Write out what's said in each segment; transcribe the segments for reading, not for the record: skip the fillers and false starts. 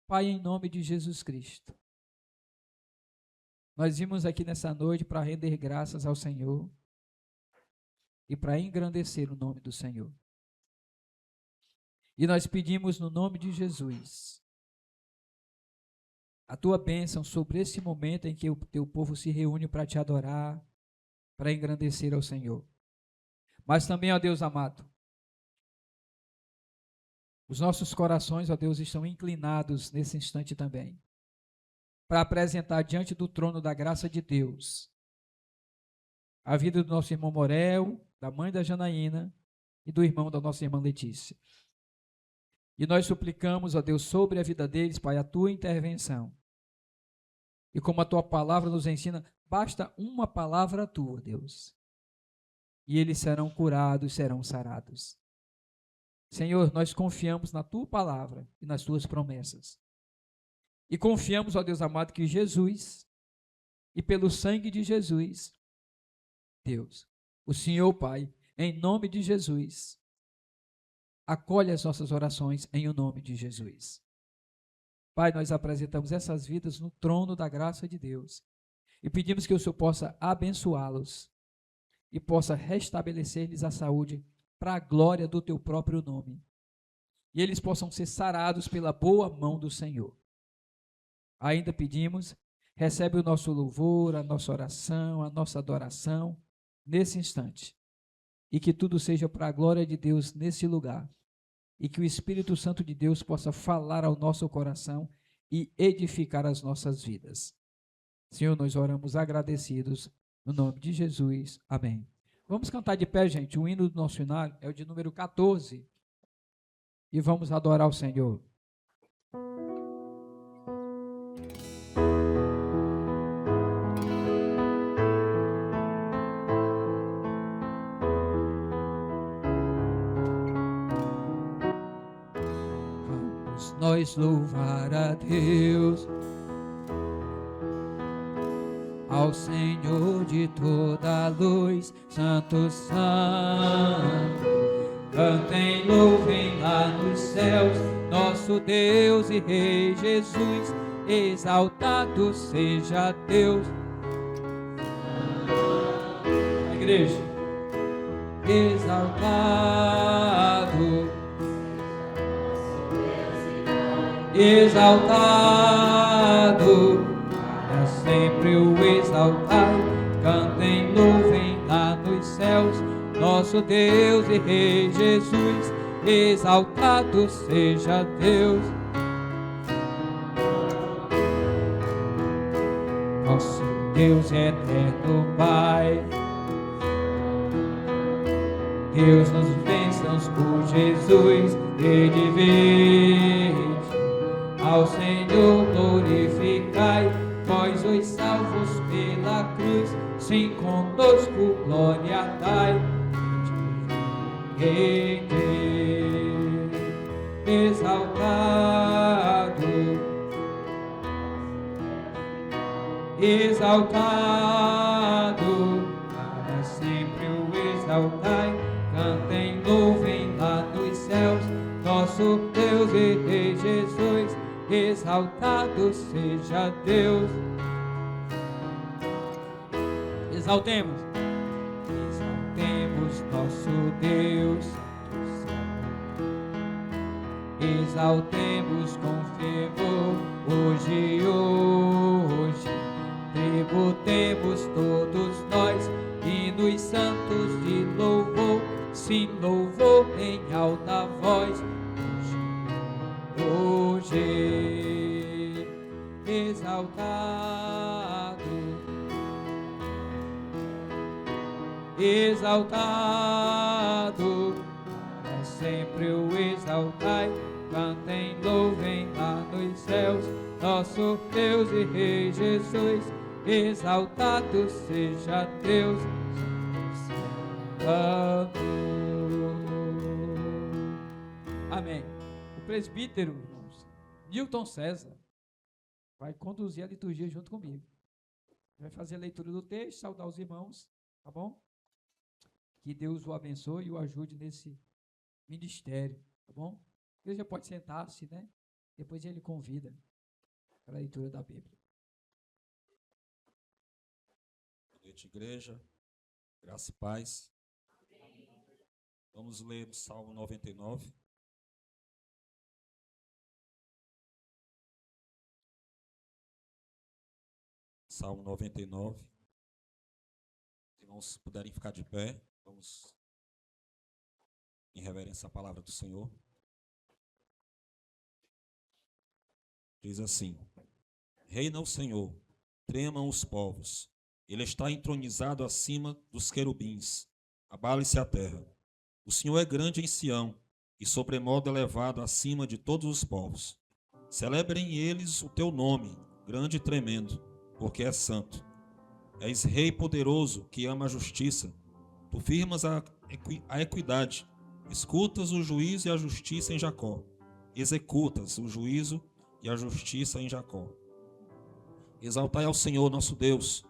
Pai, em nome de Jesus Cristo, nós vimos aqui nessa noite para render graças ao Senhor e para engrandecer o nome do Senhor. E nós pedimos no nome de Jesus a tua bênção sobre esse momento em que o teu povo se reúne para te adorar, para engrandecer ao Senhor. Mas também, ó Deus amado, os nossos corações, ó Deus, estão inclinados nesse instante também, para apresentar diante do trono da graça de Deus a vida do nosso irmão Morel, da mãe da Janaína e do irmão da nossa irmã Letícia. E nós suplicamos, ó Deus, sobre a vida deles, Pai, a tua intervenção. E como a tua palavra nos ensina, basta uma palavra tua, Deus, e eles serão curados, serão sarados. Senhor, nós confiamos na tua palavra e nas tuas promessas. E confiamos, ó Deus amado, que Jesus, e pelo sangue de Jesus, Deus, o Senhor, Pai, em nome de Jesus, acolhe as nossas orações em o nome de Jesus. Pai, nós apresentamos essas vidas no trono da graça de Deus e pedimos que o Senhor possa abençoá-los e possa restabelecer-lhes a saúde para a glória do teu próprio nome. E eles possam ser sarados pela boa mão do Senhor. Ainda pedimos, recebe o nosso louvor, a nossa oração, a nossa adoração nesse instante. E que tudo seja para a glória de Deus nesse lugar. E que o Espírito Santo de Deus possa falar ao nosso coração e edificar as nossas vidas. Senhor, nós oramos agradecidos no nome de Jesus. Amém. Vamos cantar de pé, gente. O hino do nosso final é o de número 14. E vamos adorar o Senhor. Vamos nós louvar a Deus, ao Senhor de toda a luz, Santo, Santo. Cantem, louvem lá nos céus, nosso Deus e Rei Jesus, exaltado seja Deus. A igreja, exaltado, exaltado, para sempre o exaltar. Cantem, louvem lá nos céus, nosso Deus e Rei Jesus, exaltado seja Deus. Nosso Deus é eterno Pai, Deus nos bênçãos por Jesus, Ele vede. Ao Senhor glorificai, vós os salvos pela cruz, sim conosco glória dai. Exaltado, exaltado, para sempre o exaltai. Cantem, louvem lá nos céus, nosso Deus e Rei Jesus, exaltado seja Deus. Exaltemos. Exaltemos nosso Deus, exaltemos com fervor, hoje, tributemos todos nós, hinos santos de louvor, sim, louvor em alta voz, hoje, exaltado, exaltado, para sempre o exaltai. Cantem, louvem lá nos céus, nosso Deus e Rei Jesus, exaltado seja Deus. Amém. O presbítero, irmãos, Newton César, vai conduzir a liturgia junto comigo. Vai fazer a leitura do texto, saudar os irmãos, tá bom? Que Deus o abençoe e o ajude nesse ministério, tá bom? A igreja pode sentar-se, né? Depois ele convida para a leitura da Bíblia. Boa noite, igreja. Graça e paz. Vamos ler o Salmo 99. Salmo 99. Se irmãos puderem ficar de pé, vamos em reverência à palavra do Senhor. Diz assim: Reina o Senhor, tremam os povos. Ele está entronizado acima dos querubins. Abale-se a terra. O Senhor é grande em Sião e sobremodo elevado acima de todos os povos. Celebrem eles o teu nome, grande e tremendo, porque é santo. És rei poderoso que ama a justiça. Tu firmas a equidade. Escutas o juízo e a justiça em Jacó. Executas o juízo e a justiça em Jacó. Exaltai ao Senhor nosso Deus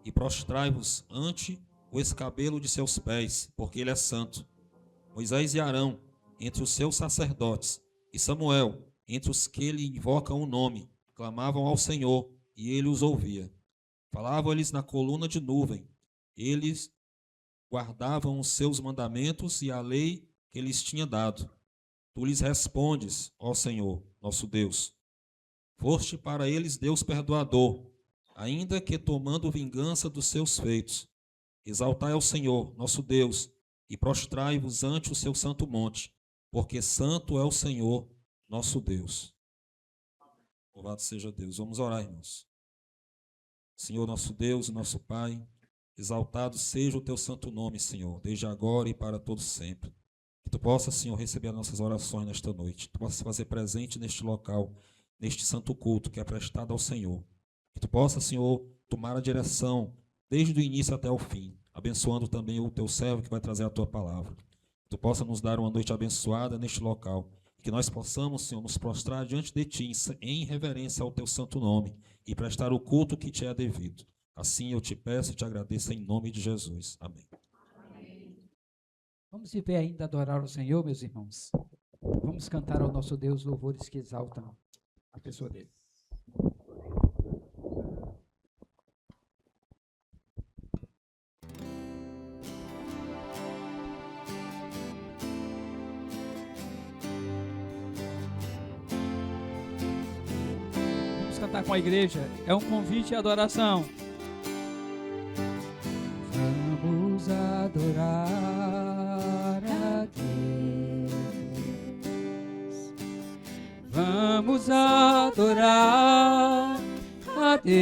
e prostrai-vos ante o escabelo de seus pés, porque ele é santo. Moisés e Arão, entre os seus sacerdotes, e Samuel, entre os que lhe invocam o nome, clamavam ao Senhor, e ele os ouvia. Falavam-lhes na coluna de nuvem, eles guardavam os seus mandamentos e a lei que lhes tinha dado. Tu lhes respondes, ó Senhor, nosso Deus. Foste para eles Deus perdoador, ainda que tomando vingança dos seus feitos. Exaltai ao Senhor, nosso Deus, e prostrai-vos ante o seu santo monte, porque santo é o Senhor, nosso Deus. Louvado seja Deus. Vamos orar, irmãos. Senhor, nosso Deus e nosso Pai, exaltado seja o teu santo nome, Senhor, desde agora e para todo sempre. Que tu possa, Senhor, receber as nossas orações nesta noite. Que tu possa se fazer presente neste local, neste santo culto que é prestado ao Senhor. Que tu possa, Senhor, tomar a direção desde o início até o fim, abençoando também o teu servo que vai trazer a tua palavra. Que tu possa nos dar uma noite abençoada neste local. Que nós possamos, Senhor, nos prostrar diante de ti em reverência ao teu santo nome e prestar o culto que te é devido. Assim eu te peço e te agradeço em nome de Jesus. Amém. Vamos de pé ainda adorar o Senhor, meus irmãos. Vamos cantar ao nosso Deus louvores que exaltam a pessoa dele. Vamos cantar com a igreja. É um convite à adoração. Vamos adorar a Deus. Vamos adorar a Deus.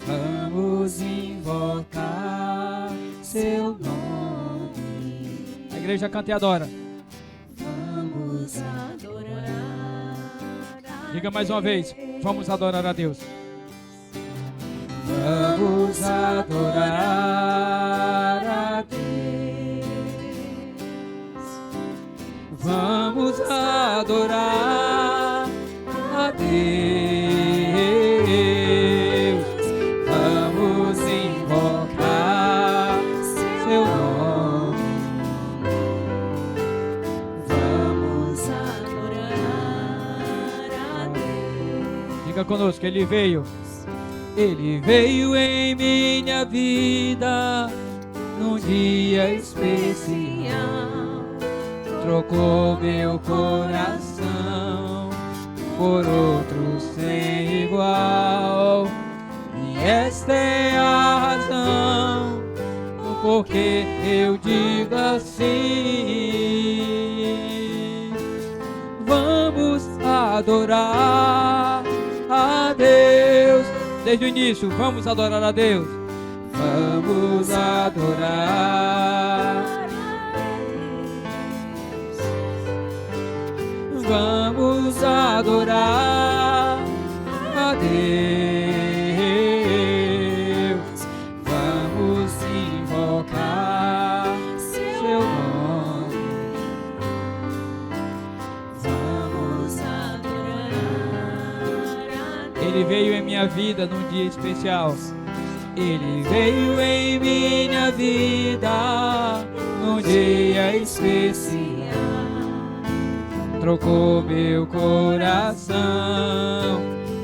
Vamos invocar seu nome. A igreja canta e adora. Vamos adorar. Diga mais uma vez. Vamos adorar a Deus. Vamos adorar a Deus. Vamos adorar a Deus. Vamos invocar seu nome. Vamos adorar a Deus. Diga conosco, Ele veio. Ele veio em minha vida num dia especial. Trocou meu coração por outro sem igual. E esta é a razão do porquê eu digo assim: vamos adorar a Deus. Desde o início, vamos adorar a Deus. Vamos adorar. Vamos adorar a Deus. Vamos invocar seu nome. Vamos adorar a Deus. Ele veio em minha vida num dia especial. Ele veio em minha vida num dia especial. trocou meu coração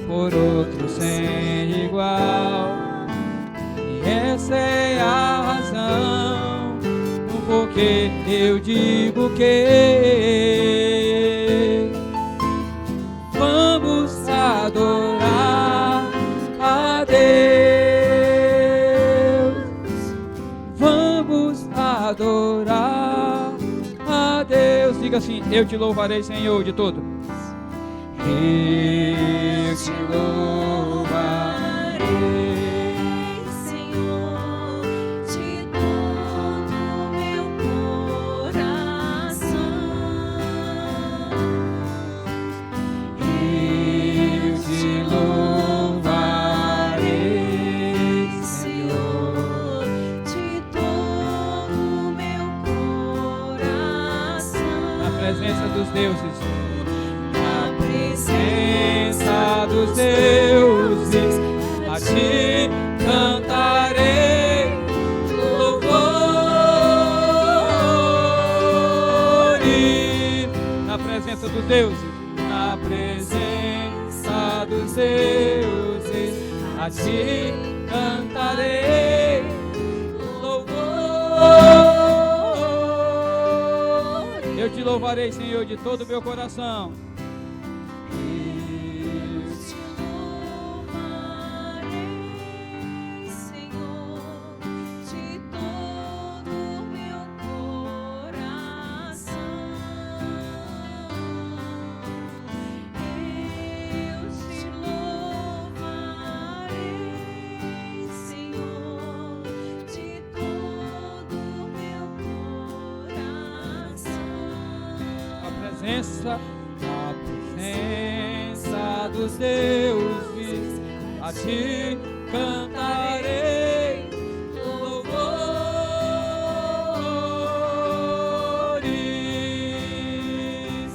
por outro sem igual. E essa é a razão o porquê eu digo que vamos adorar a Deus. Vamos adorar a Deus. Diga assim: eu te louvarei, Senhor, de todo. Eu te louvarei, Senhor, de todo meu coração. eu te louvarei, Senhor, de todo meu coração. na presença dos deuses, Na presença dos deuses, a ti cantarei louvores. Na presença dos deuses, na presença dos deuses, a ti cantarei louvor. Eu te louvarei, Senhor, de todo o meu coração. Eu te louvarei, Senhor, de todo meu coração. Eu te louvarei, Senhor, de todo meu coração. A presença dos deuses, a ti cantarei louvores.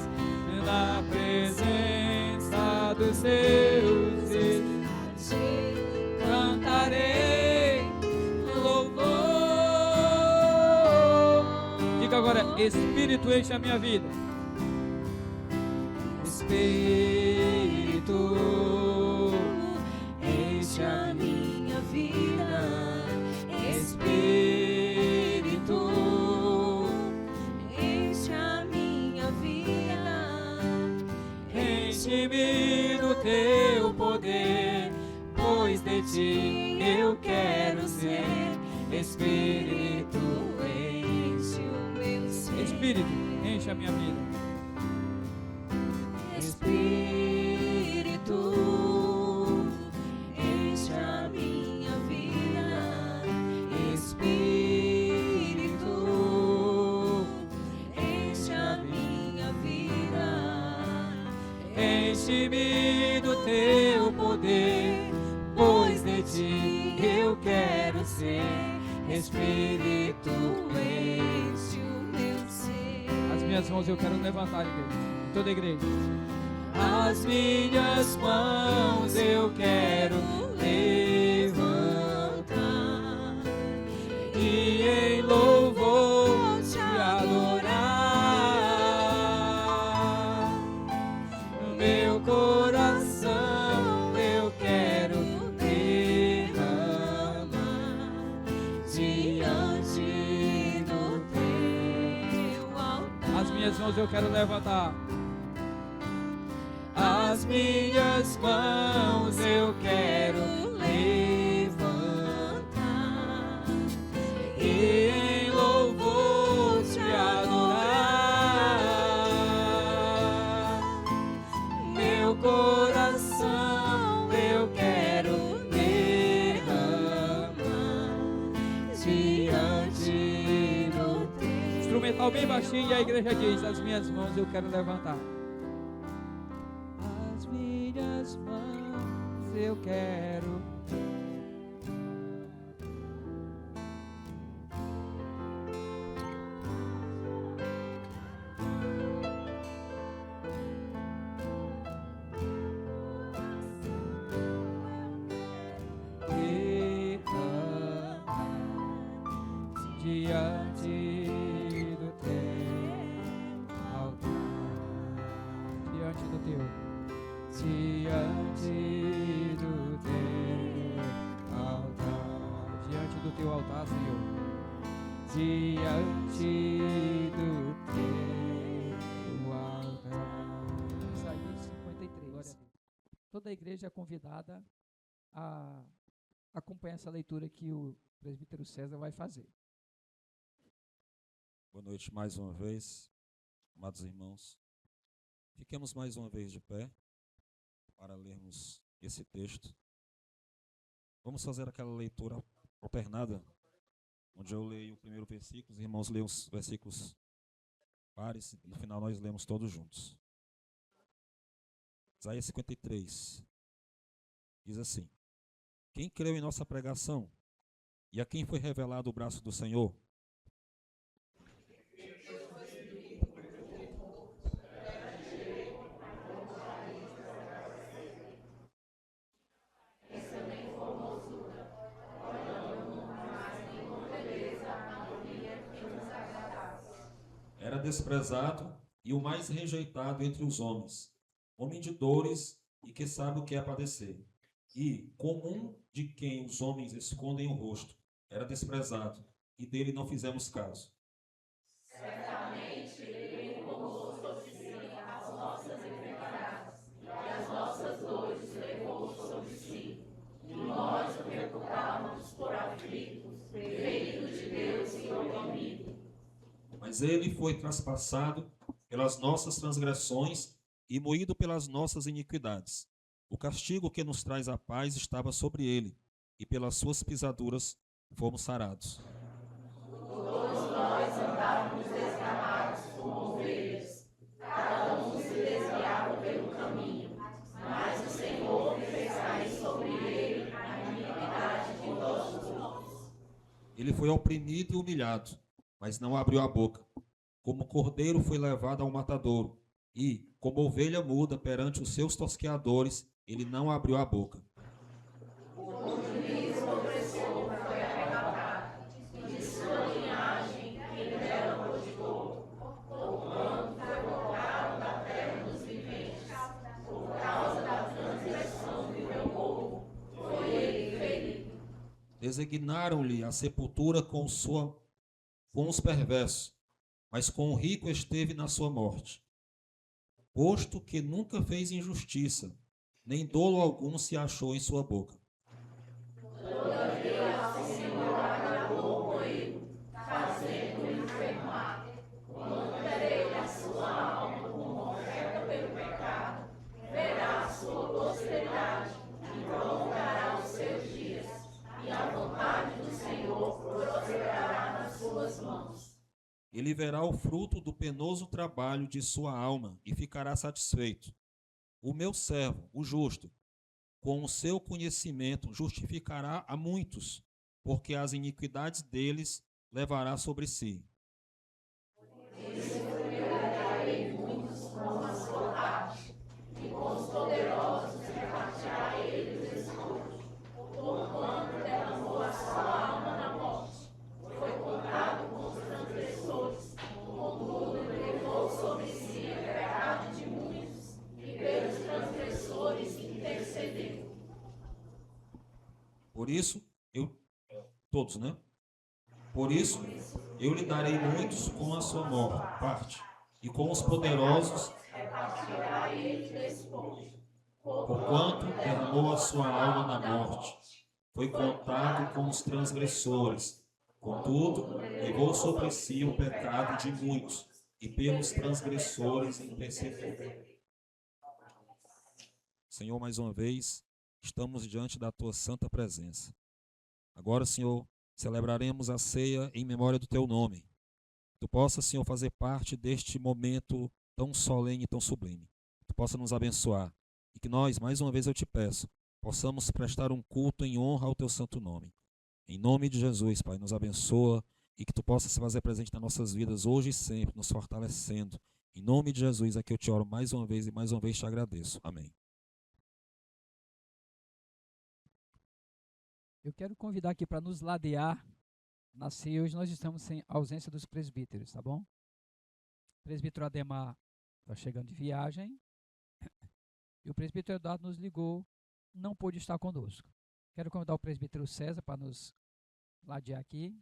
Na presença dos deuses, A ti cantarei louvor. Diga agora: Espírito, enche a minha vida. Espírito, enche a minha vida, Espírito, enche a minha vida, enche-me do teu poder, pois de ti eu quero ser. Espírito, enche o meu ser, Espírito, enche a minha vida. Espírito, enche a minha vida, Espírito, enche a minha vida, Enche-me do teu poder, pois de ti eu quero ser. Espírito, enche o meu ser. as minhas mãos eu quero levantar, igreja, toda a igreja. As minhas mãos eu quero levantar e em louvor te adorar. Meu coração eu quero derramar Diante do teu altar, As minhas mãos eu quero levantar. As minhas mãos eu quero levantar e em louvor te adorar. Meu coração eu quero derramar diante do teu. Instrumental bem baixinho, e a igreja diz: as minhas mãos eu quero levantar. As minhas mãos eu quero. Diante do teu altar. diante do teu, diante do teu altar, diante do teu altar, Senhor, diante do teu altar. Isaías 53. Glória a Deus. Toda a igreja é convidada a acompanhar essa leitura que o presbítero César vai fazer. Boa noite mais uma vez, amados irmãos. Fiquemos mais uma vez de pé para lermos esse texto. Vamos fazer aquela leitura alternada, onde eu leio o primeiro versículo, os irmãos leem os versículos pares e no final nós lemos todos juntos. Isaías 53 diz assim: Quem creu em nossa pregação e a quem foi revelado o braço do Senhor? Era desprezado e o mais rejeitado entre os homens, homem de dores e que sabe o que é padecer. E, comum de quem os homens escondem o rosto, era desprezado, e dele não fizemos caso. Certamente ele tomou sobre si as nossas enfermidades e as nossas dores levou sobre si. E nós o reputávamos por aflito, ferido de Deus e oprimido. Mas ele foi traspassado pelas nossas transgressões e moído pelas nossas iniquidades. O castigo que nos traz a paz estava sobre ele, e pelas suas pisaduras fomos sarados. Todos nós andávamos desgarrados como ovelhas, cada um se desviava pelo caminho, mas o Senhor fez cair sobre ele a iniquidade de todos nós. Ele foi oprimido e humilhado, mas não abriu a boca. Como cordeiro foi levado ao matadouro, e, como ovelha muda perante os seus tosqueadores, ele não abriu a boca. O juízo opressor foi arrebatado, e de sua linhagem quem dela prodigou. Porquanto foi cortado da terra dos viventes, por causa da transgressão do meu povo, foi ele ferido. Designaram-lhe a sepultura com os perversos, mas com o rico esteve na sua morte. Posto que nunca fez injustiça, nem dolo algum se achou em sua boca. Todavia o Senhor agravou com ele, fazendo-o enfermar. Quando perei a sua alma como oferta pelo pecado, verá a sua posteridade e prolongará os seus dias, e a vontade do Senhor prosperará nas suas mãos. Ele verá o fruto do penoso trabalho de sua alma e ficará satisfeito. O meu servo, o justo, com o seu conhecimento justificará a muitos, porque as iniquidades deles levará sobre si. Libertarei muitos com a sua parte, e com os poderosos repartirá ele o despojo. Porquanto derramou a sua alma na morte, foi contado com os transgressores, contudo levou sobre si o pecado de muitos, e pelos transgressores intercedeu. Por isso, todos, né? Por isso, eu lhe darei muitos com a sua parte, e com os poderosos, Repartirá ele despojo. porquanto derramou a sua alma na morte. Foi contado com os transgressores. Contudo, levou sobre si o pecado de muitos, e pelos transgressores intercedeu. Senhor, mais uma vez, estamos diante da tua santa presença. Agora, Senhor, celebraremos a ceia em memória do teu nome. Tu possa, Senhor, fazer parte deste momento tão solene e tão sublime. Tu possa nos abençoar. E que nós, mais uma vez eu te peço, possamos prestar um culto em honra ao teu santo nome. Em nome de Jesus, Pai, nos abençoa e que tu possas se fazer presente nas nossas vidas hoje e sempre, nos fortalecendo. Em nome de Jesus, aqui eu te oro mais uma vez e mais uma vez te agradeço. Amém. Eu quero convidar aqui para nos ladear na ceia. Hoje nós estamos sem ausência dos presbíteros, tá bom? O presbítero Ademar está chegando de viagem. E o presbítero Eduardo nos ligou, não pôde estar conosco. Quero convidar o presbítero César para nos ladear aqui,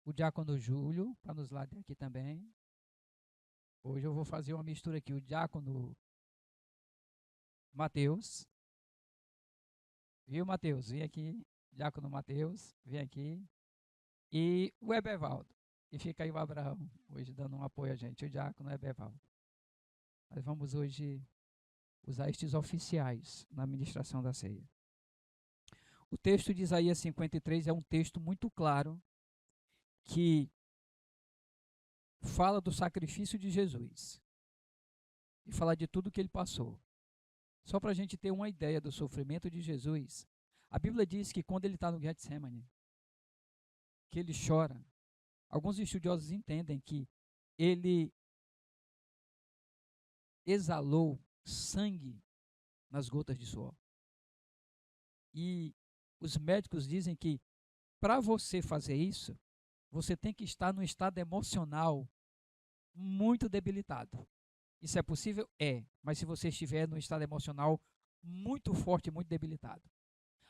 o diácono Júlio para nos ladear aqui também. Hoje eu vou fazer uma mistura aqui, o diácono Mateus. Viu, Mateus? Vem aqui, diácono Mateus, vem aqui. E o Ebervaldo. E fica aí o Abraão, hoje dando um apoio a gente, o diácono Ebervaldo. Nós vamos hoje usar estes oficiais na ministração da ceia. O texto de Isaías 53 é um texto muito claro que fala do sacrifício de Jesus e fala de tudo que ele passou. Só para a gente ter uma ideia do sofrimento de Jesus, a Bíblia diz que quando ele está no Getsemane, que ele chora, alguns estudiosos entendem que ele exalou sangue nas gotas de suor. E os médicos dizem que para você fazer isso, você tem que estar num estado emocional muito debilitado. Isso é possível? É. Mas se você estiver num estado emocional muito forte, muito debilitado.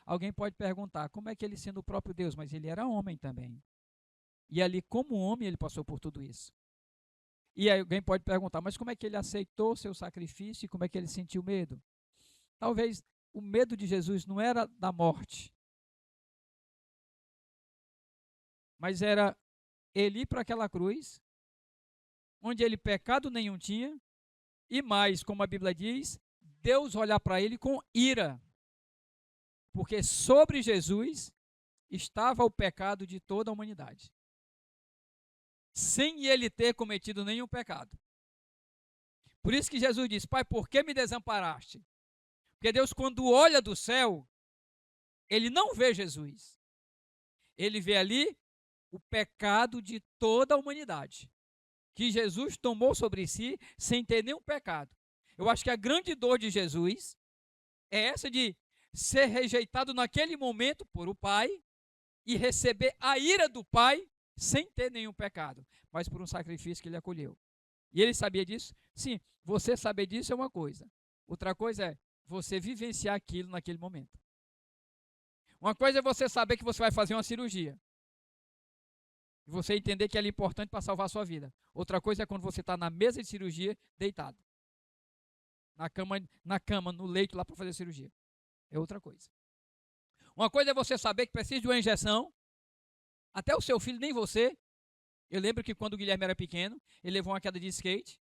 Alguém pode perguntar, como é que ele sendo o próprio Deus? Mas ele era homem também. E ali, como homem, ele passou por tudo isso. E aí alguém pode perguntar, mas como é que ele aceitou seu sacrifício e como é que ele sentiu medo? Talvez o medo de Jesus não era da morte, mas era ele ir para aquela cruz, onde ele pecado nenhum tinha, e mais, como a Bíblia diz, Deus olhar para ele com ira, porque sobre Jesus estava o pecado de toda a humanidade, sem ele ter cometido nenhum pecado. Por isso que Jesus diz, Pai, por que me desamparaste? Porque Deus, quando olha do céu, ele não vê Jesus. Ele vê ali o pecado de toda a humanidade, que Jesus tomou sobre si sem ter nenhum pecado. Eu acho que a grande dor de Jesus é essa de ser rejeitado naquele momento por o Pai e receber a ira do Pai sem ter nenhum pecado, mas por um sacrifício que ele acolheu. E ele sabia disso? Sim, você saber disso é uma coisa. Outra coisa é você vivenciar aquilo naquele momento. Uma coisa é você saber que você vai fazer uma cirurgia. E você entender que ela é importante para salvar a sua vida. Outra coisa é quando você está na mesa de cirurgia, deitado. Na cama, no leito lá para fazer a cirurgia. É outra coisa. Uma coisa é você saber que precisa de uma injeção. Até o seu filho, nem você. Eu lembro que quando o Guilherme era pequeno, ele levou uma queda de skate.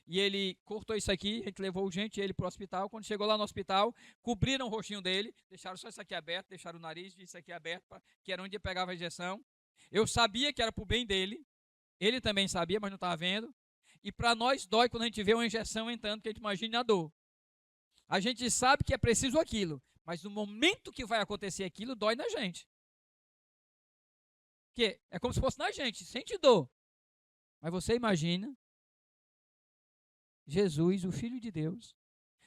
E ele cortou isso aqui, a gente levou urgente ele para o hospital. Quando chegou lá no hospital, cobriram o rostinho dele, deixaram só isso aqui aberto, deixaram o nariz isso aqui aberto, que era onde ele pegava a injeção. Eu sabia que era para o bem dele, ele também sabia, mas não estava vendo. E para nós dói quando a gente vê uma injeção entrando, que a gente imagina a dor. A gente sabe que é preciso aquilo, mas no momento que vai acontecer aquilo, dói na gente. Porque é como se fosse na gente, sente dor. Mas você imagina Jesus, o Filho de Deus,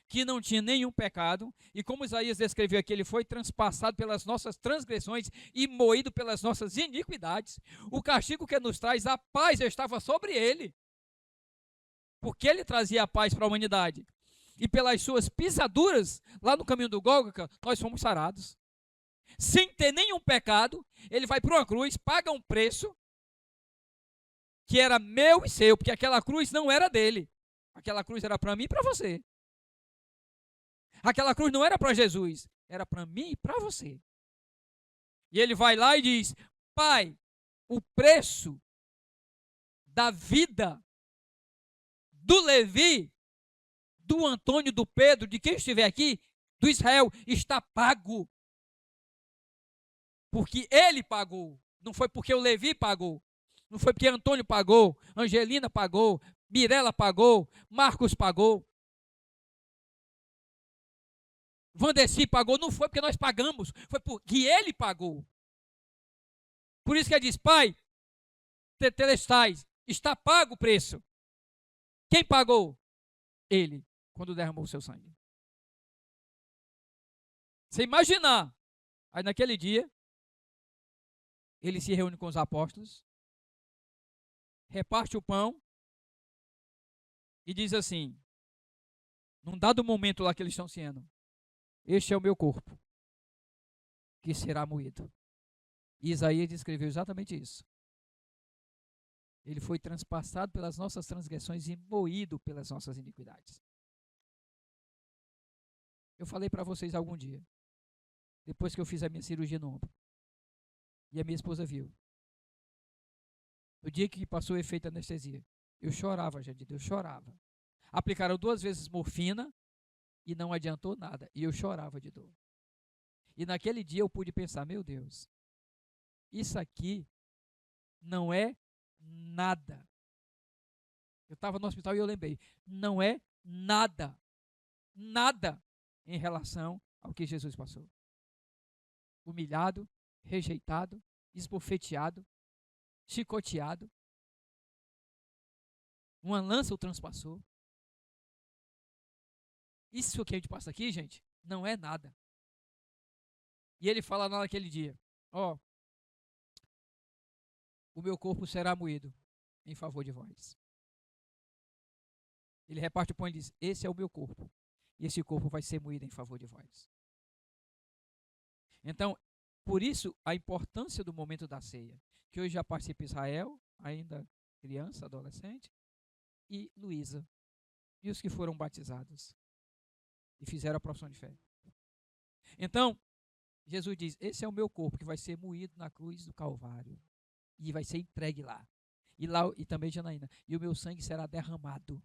que não tinha nenhum pecado, e como Isaías descreveu aqui, ele foi transpassado pelas nossas transgressões e moído pelas nossas iniquidades. O castigo que nos traz a paz estava sobre ele, porque ele trazia a paz para a humanidade. E pelas suas pisaduras, lá no caminho do Gólgota, nós fomos sarados. Sem ter nenhum pecado, ele vai para uma cruz, paga um preço, que era meu e seu, porque aquela cruz não era dele. Aquela cruz era para mim e para você. Aquela cruz não era para Jesus, era para mim e para você. E ele vai lá e diz, Pai, o preço da vida do Levi, do Antônio, do Pedro, de quem estiver aqui, do Israel, está pago. Porque ele pagou. Não foi porque o Levi pagou. Não foi porque Antônio pagou, Angelina pagou, Mirela pagou, Marcos pagou, Vandeci pagou. Não foi porque nós pagamos, foi porque ele pagou. Por isso que ele diz, Pai, tetelestais, está pago o preço. Quem pagou? Ele, quando derramou o seu sangue. Você imaginar, aí naquele dia, ele se reúne com os apóstolos, reparte o pão e diz assim, num dado momento lá que eles estão ceando, este é o meu corpo, que será moído. E Isaías descreveu exatamente isso. Ele foi transpassado pelas nossas transgressões e moído pelas nossas iniquidades. Eu falei para vocês algum dia, depois que eu fiz a minha cirurgia no ombro, e a minha esposa viu. No dia que passou o efeito da anestesia, eu chorava, gente, eu chorava. Aplicaram 2 vezes morfina e não adiantou nada, e eu chorava de dor. E naquele dia eu pude pensar, meu Deus, isso aqui não é nada. Eu estava no hospital e eu lembrei, não é nada, nada em relação ao que Jesus passou. Humilhado, rejeitado, esbofeteado, chicoteado. Uma lança o transpassou. Isso que a gente passa aqui, gente, não é nada. E ele fala lá naquele dia, ó, o meu corpo será moído em favor de vós. Ele reparte o pão e diz, esse é o meu corpo. E esse corpo vai ser moído em favor de vós. Então, por isso, a importância do momento da ceia. Que hoje já participa Israel, ainda criança, adolescente, e Luísa. E os que foram batizados. E fizeram a profissão de fé. Então, Jesus diz, esse é o meu corpo que vai ser moído na cruz do Calvário. E vai ser entregue lá. E também Janaína. E o meu sangue será derramado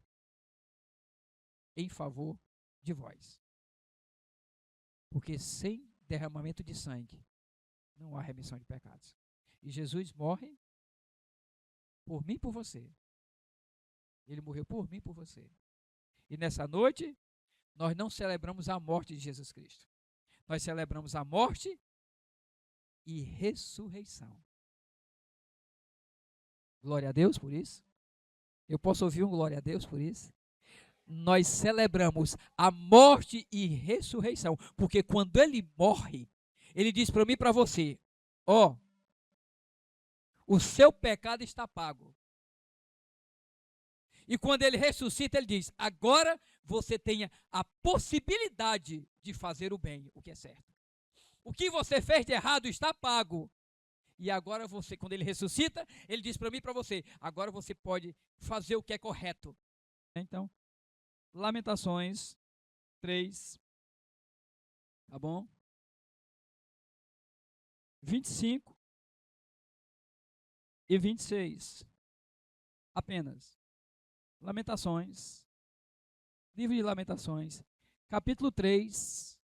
em favor de vós. Porque sem derramamento de sangue não há remissão de pecados. E Jesus morre por mim e por você. Ele morreu por mim e por você. E nessa noite, nós não celebramos a morte de Jesus Cristo. Nós celebramos a morte e ressurreição. Glória a Deus por isso. Eu posso ouvir um glória a Deus por isso? Nós celebramos a morte e ressurreição, porque quando ele morre, ele diz para mim e para você, ó, o seu pecado está pago. E quando ele ressuscita, ele diz, agora você tem a possibilidade de fazer o bem, o que é certo. O que você fez de errado está pago. E agora você, quando ele ressuscita, ele diz para mim e para você, agora você pode fazer o que é correto. Então, Lamentações 3, tá bom? 25 e 26, apenas. Lamentações, livro de Lamentações, capítulo 3,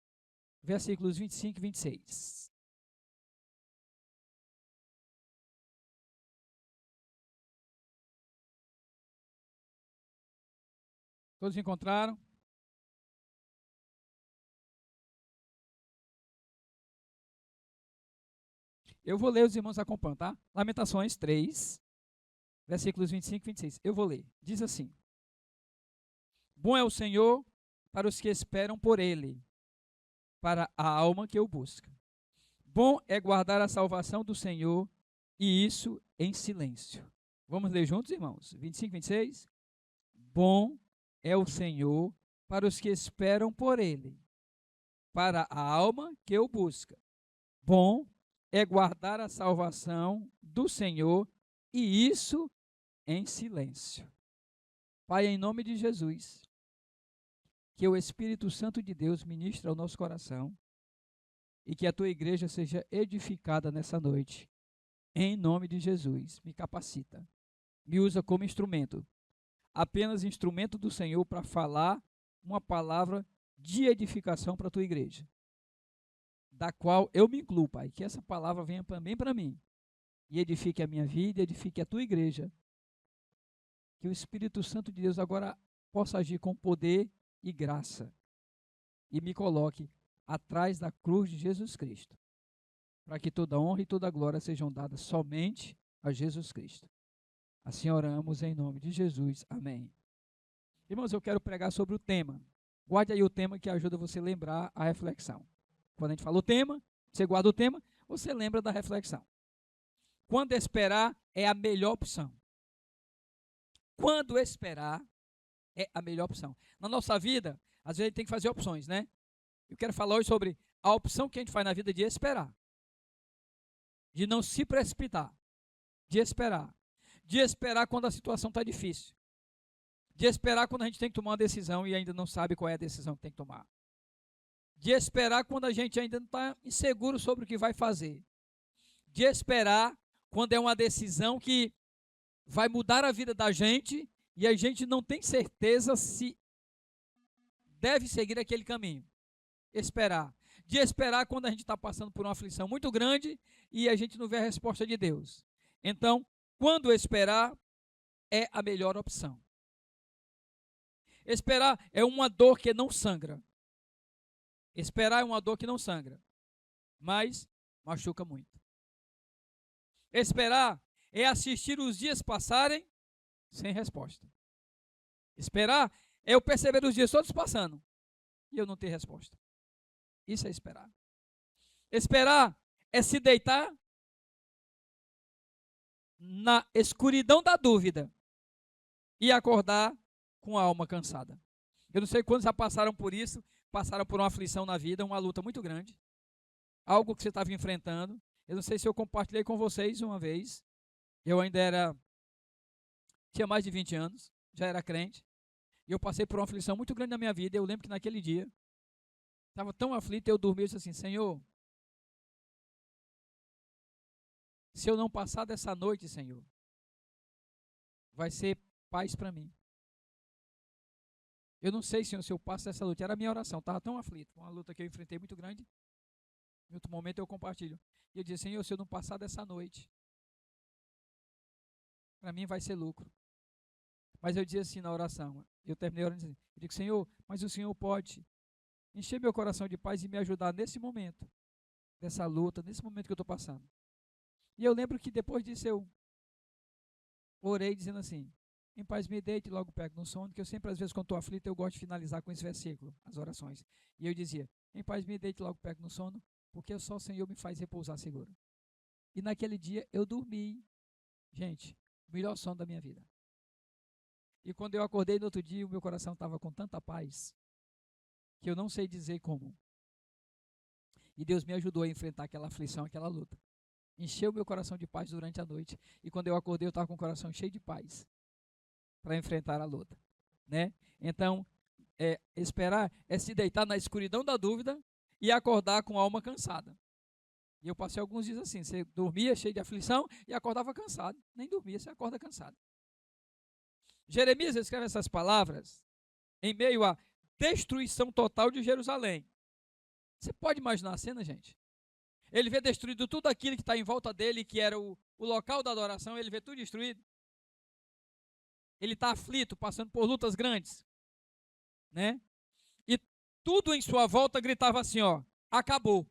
versículos 25 e 26. Todos encontraram? Eu vou ler, os irmãos acompanham, tá? Lamentações 3, versículos 25 e 26. Eu vou ler. Diz assim: bom é o Senhor para os que esperam por Ele, para a alma que o busca. Bom é guardar a salvação do Senhor, e isso em silêncio. Vamos ler juntos, irmãos? 25 e 26. Bom é o Senhor para os que esperam por Ele, para a alma que o busca. Bom é guardar a salvação do Senhor, e isso em silêncio. Pai, em nome de Jesus, que o Espírito Santo de Deus ministre ao nosso coração e que a tua igreja seja edificada nessa noite. Em nome de Jesus, me capacita, me usa como instrumento, apenas instrumento do Senhor para falar uma palavra de edificação para a tua igreja, da qual eu me incluo, Pai, que essa palavra venha também para mim e edifique a minha vida, edifique a tua igreja, que o Espírito Santo de Deus agora possa agir com poder e graça e me coloque atrás da cruz de Jesus Cristo, para que toda honra e toda glória sejam dadas somente a Jesus Cristo. Assim oramos em nome de Jesus. Amém. Irmãos, eu quero pregar sobre o tema. Guarde aí o tema que ajuda você a lembrar a reflexão. Quando a gente fala o tema, você guarda o tema, você lembra da reflexão. Quando esperar é a melhor opção. Quando esperar é a melhor opção. Na nossa vida, às vezes a gente tem que fazer opções, né? Eu quero falar hoje sobre a opção que a gente faz na vida de esperar. De não se precipitar. De esperar. De esperar quando a situação está difícil. De esperar quando a gente tem que tomar uma decisão e ainda não sabe qual é a decisão que tem que tomar. De esperar quando a gente ainda não está inseguro sobre o que vai fazer. De esperar quando é uma decisão que vai mudar a vida da gente e a gente não tem certeza se deve seguir aquele caminho. Esperar. De esperar quando a gente está passando por uma aflição muito grande e a gente não vê a resposta de Deus. Então, quando esperar é a melhor opção. Esperar é uma dor que não sangra. Esperar é uma dor que não sangra, mas machuca muito. Esperar é assistir os dias passarem sem resposta. Esperar é eu perceber os dias todos passando e eu não ter resposta. Isso é esperar. Esperar é se deitar na escuridão da dúvida e acordar com a alma cansada. Eu não sei quantos já passaram por isso, passaram por uma aflição na vida, uma luta muito grande, algo que você estava enfrentando. Eu não sei se eu compartilhei com vocês uma vez. Eu ainda tinha mais de 20 anos, já era crente, e eu passei por uma aflição muito grande na minha vida. Eu lembro que naquele dia, estava tão aflito, eu dormi e disse assim: Senhor, se eu não passar dessa noite, Senhor, vai ser paz para mim. Eu não sei, Senhor, se eu passo dessa luta. Era a minha oração, estava tão aflito, uma luta que eu enfrentei muito grande. Em outro momento eu compartilho. E eu disse: Senhor, se eu não passar dessa noite, para mim vai ser lucro. Mas eu disse assim na oração, eu terminei orando assim, eu digo: Senhor, mas o Senhor pode encher meu coração de paz e me ajudar nesse momento, dessa luta, nesse momento que eu estou passando. E eu lembro que depois disso eu orei dizendo assim: em paz me deite, logo pego no sono, que eu sempre, às vezes, quando estou aflito, eu gosto de finalizar com esse versículo, as orações. E eu dizia: em paz me deite, logo pego no sono, porque só o Senhor me faz repousar seguro. E naquele dia eu dormi, gente, o melhor sono da minha vida. E quando eu acordei no outro dia, o meu coração estava com tanta paz, que eu não sei dizer como. E Deus me ajudou a enfrentar aquela aflição, aquela luta. Encheu meu coração de paz durante a noite. E quando eu acordei, eu estava com o coração cheio de paz para enfrentar a luta, né? Então, esperar é se deitar na escuridão da dúvida e acordar com a alma cansada. E eu passei alguns dias assim: você dormia cheio de aflição e acordava cansado. Nem dormia, você acorda cansado. Jeremias escreve essas palavras em meio à destruição total de Jerusalém. Você pode imaginar a cena, gente? Ele vê destruído tudo aquilo que está em volta dele, que era o local da adoração, ele vê tudo destruído. Ele está aflito, passando por lutas grandes, né? E tudo em sua volta gritava assim, ó: acabou.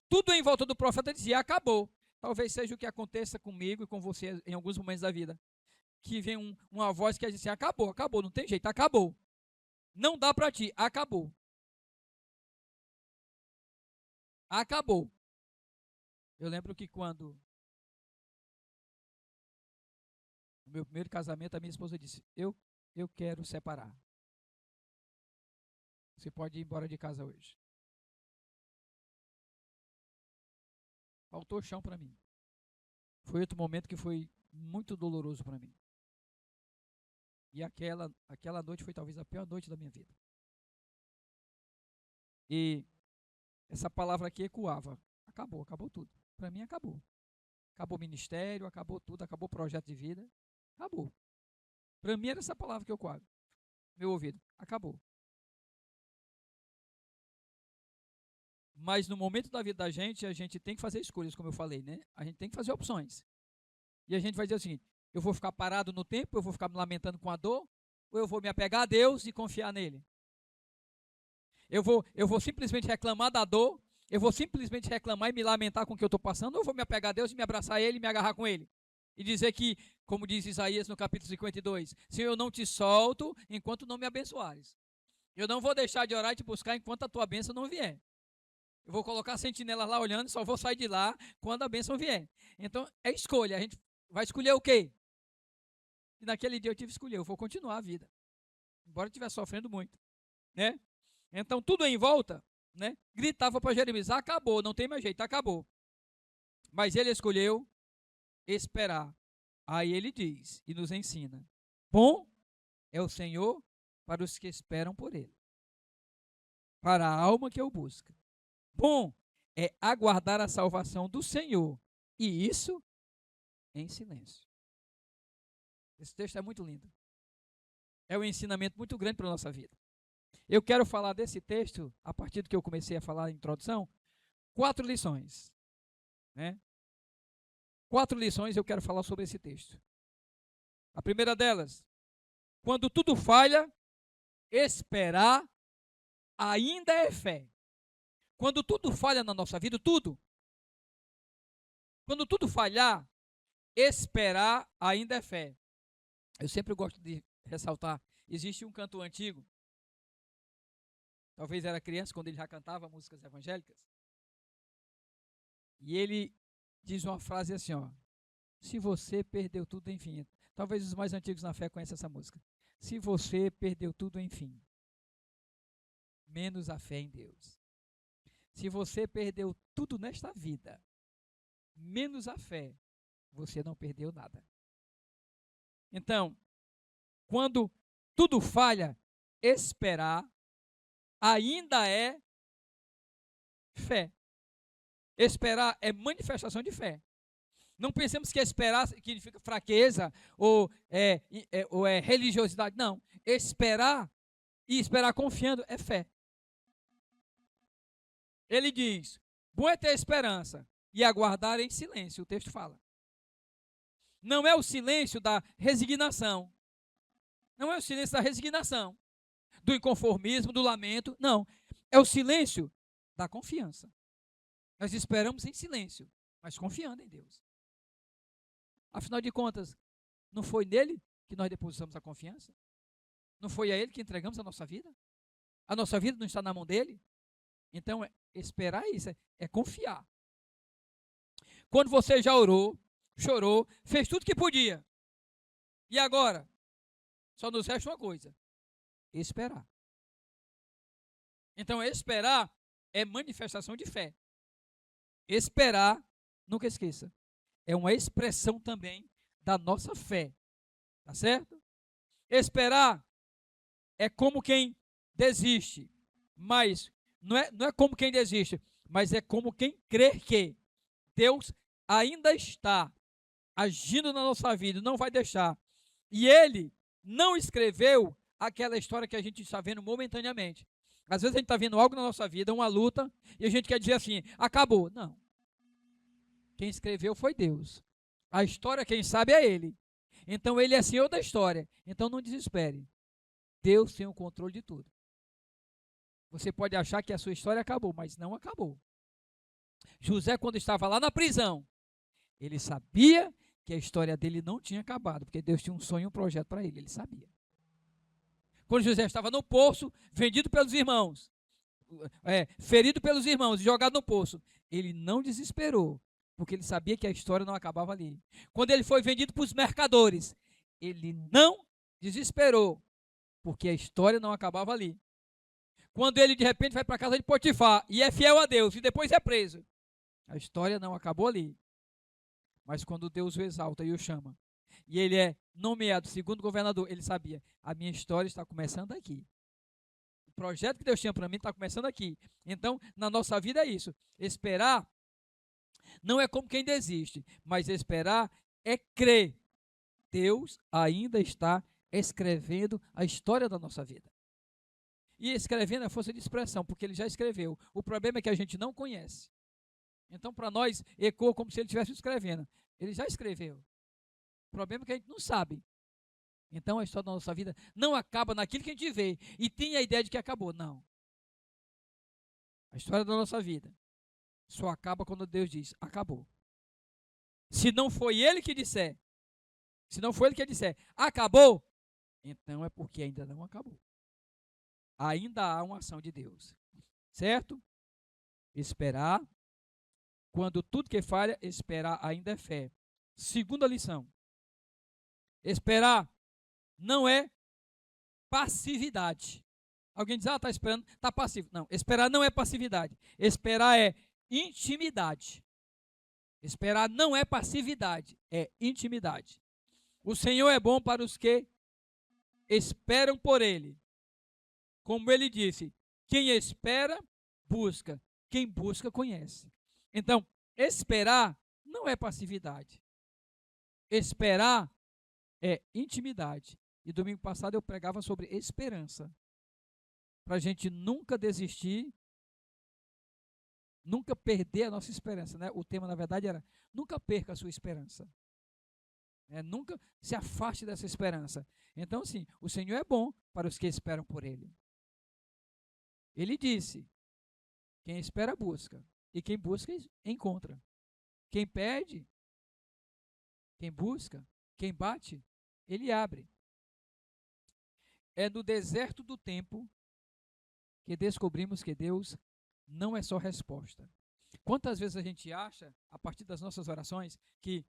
Tudo em volta do profeta dizia: acabou. Talvez seja o que aconteça comigo e com você em alguns momentos da vida. Que vem uma voz que diz assim: acabou, acabou, não tem jeito, acabou. Não dá para ti, acabou. Acabou. Eu lembro que quando no meu primeiro casamento, a minha esposa disse: eu quero separar. Você pode ir embora de casa hoje. Faltou chão para mim. Foi outro momento que foi muito doloroso para mim. E aquela noite foi talvez a pior noite da minha vida. E essa palavra aqui ecoava: acabou, acabou tudo. Para mim acabou. Acabou o ministério, acabou tudo, acabou o projeto de vida. Acabou. Para mim era essa palavra que ecoava no meu ouvido: acabou. Mas no momento da vida da gente, a gente tem que fazer escolhas, como eu falei, né? A gente tem que fazer opções. E a gente vai dizer o seguinte: eu vou ficar parado no tempo, eu vou ficar me lamentando com a dor, ou eu vou me apegar a Deus e confiar nele? Eu vou simplesmente reclamar da dor, eu vou simplesmente reclamar e me lamentar com o que eu estou passando, ou eu vou me apegar a Deus e me abraçar a ele e me agarrar com ele? E dizer que, como diz Isaías no capítulo 52, Senhor, eu não te solto enquanto não me abençoares. Eu não vou deixar de orar e te buscar enquanto a tua bênção não vier. Eu vou colocar sentinelas lá olhando e só vou sair de lá quando a bênção vier. Então, é escolha. A gente vai escolher o quê? E naquele dia eu tive que escolher: eu vou continuar a vida. embora estivesse sofrendo muito, né? Então, tudo em volta, né, gritava para Jeremias: acabou, não tem mais jeito, acabou. Mas ele escolheu esperar. Aí ele diz e nos ensina: bom é o Senhor para os que esperam por ele, para a alma que o busca. Bom é aguardar a salvação do Senhor, e isso em silêncio. Esse texto é muito lindo. É um ensinamento muito grande para a nossa vida. Eu quero falar desse texto, a partir do que eu comecei a falar na introdução, 4 lições, né? 4 lições eu quero falar sobre esse texto. A primeira delas: quando tudo falha, esperar ainda é fé. Quando tudo falha na nossa vida, tudo. Quando tudo falhar, esperar ainda é fé. Eu sempre gosto de ressaltar, existe um cantor antigo, talvez era criança quando ele já cantava músicas evangélicas, e ele diz uma frase assim, ó: se você perdeu tudo, enfim. Talvez os mais antigos na fé conheçam essa música. Se você perdeu tudo, enfim, menos a fé em Deus. Se você perdeu tudo nesta vida, menos a fé, você não perdeu nada. Então, quando tudo falha, esperar ainda é fé. Esperar é manifestação de fé. Não pensemos que esperar significa fraqueza ou é religiosidade. Não. Esperar e esperar confiando é fé. Ele diz: bom é ter esperança e aguardar em silêncio. O texto fala. Não é o silêncio da resignação. Não é o silêncio da resignação, do inconformismo, do lamento. Não. É o silêncio da confiança. Nós esperamos em silêncio, mas confiando em Deus. Afinal de contas, não foi nele que nós depositamos a confiança? Não foi a ele que entregamos a nossa vida? A nossa vida não está na mão dele? Então, esperar isso, é confiar. Quando você já orou, chorou, fez tudo que podia, e agora, só nos resta uma coisa: esperar. Então, esperar é manifestação de fé. Esperar, nunca esqueça, é uma expressão também da nossa fé. Tá certo? Esperar é como quem desiste, mas não é como quem desiste, mas é como quem crê que Deus ainda está agindo na nossa vida, não vai deixar. E Ele não escreveu aquela história que a gente está vendo momentaneamente. Às vezes a gente está vendo algo na nossa vida, uma luta, e a gente quer dizer assim: acabou. Não. Quem escreveu foi Deus. A história, quem sabe, é Ele. Então Ele é Senhor da história. Então não desespere. Deus tem o controle de tudo. Você pode achar que a sua história acabou, mas não acabou. José, quando estava lá na prisão, ele sabia que a história dele não tinha acabado, porque Deus tinha um sonho e um projeto para ele sabia. Quando José estava no poço, vendido pelos irmãos, ferido pelos irmãos e jogado no poço, ele não desesperou, porque ele sabia que a história não acabava ali. Quando ele foi vendido para os mercadores, ele não desesperou, porque a história não acabava ali. Quando ele de repente vai para a casa de Potifar e é fiel a Deus e depois é preso, a história não acabou ali. Mas quando Deus o exalta e o chama, e ele é nomeado segundo governador, ele sabia: a minha história está começando aqui. O projeto que Deus tinha para mim está começando aqui. Então, na nossa vida é isso. Esperar não é como quem desiste, mas esperar é crer. Deus ainda está escrevendo a história da nossa vida. E escrevendo é força de expressão, porque ele já escreveu. O problema é que a gente não conhece. Então, para nós, ecoa como se ele estivesse escrevendo. Ele já escreveu. O problema é que a gente não sabe. Então, a história da nossa vida não acaba naquilo que a gente vê e tem a ideia de que acabou. Não. A história da nossa vida só acaba quando Deus diz: acabou. Se não foi ele que disser, acabou, então é porque ainda não acabou. Ainda há uma ação de Deus. Certo? Esperar. Quando tudo que falha, esperar ainda é fé. Segunda lição: esperar não é passividade. Alguém diz, está esperando, está passivo. Não, esperar não é passividade. Esperar é intimidade. Esperar não é passividade, é intimidade. O Senhor é bom para os que esperam por Ele. Como Ele disse, quem espera, busca. Quem busca, conhece. Então, esperar não é passividade. Esperar é intimidade. E domingo passado eu pregava sobre esperança. Para a gente nunca desistir, nunca perder a nossa esperança. Né? O tema, na verdade, era nunca perca a sua esperança. Nunca se afaste dessa esperança. Então, sim, o Senhor é bom para os que esperam por Ele. Ele disse, quem espera, busca. E quem busca, encontra. Quem pede, quem busca, quem bate, Ele abre. É no deserto do tempo que descobrimos que Deus não é só resposta. Quantas vezes a gente acha, a partir das nossas orações, que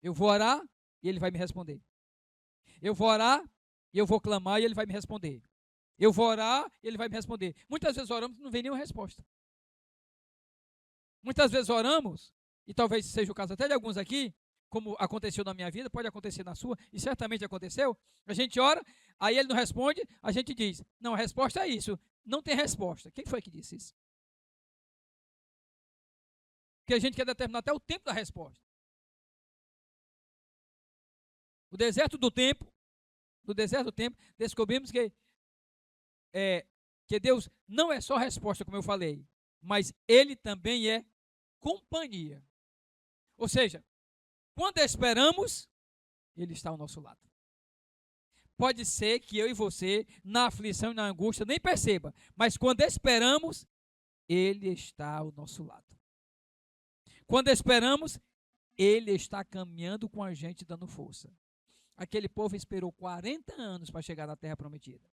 eu vou orar e Ele vai me responder. Eu vou orar e eu vou clamar e Ele vai me responder. Eu vou orar e Ele vai me responder. Muitas vezes oramos e não vem nenhuma resposta. Muitas vezes oramos, e talvez seja o caso até de alguns aqui, como aconteceu na minha vida, pode acontecer na sua, e certamente aconteceu. A gente ora, aí Ele não responde, a gente diz, não, a resposta é isso. Não tem resposta. Quem foi que disse isso? Porque a gente quer determinar até o tempo da resposta. No deserto do tempo, descobrimos que Deus não é só resposta, como eu falei, mas Ele também é companhia. Ou seja, quando esperamos, Ele está ao nosso lado. Pode ser que eu e você, na aflição e na angústia, nem perceba, mas quando esperamos, Ele está ao nosso lado. Quando esperamos, Ele está caminhando com a gente, dando força. Aquele povo esperou 40 anos para chegar na terra prometida.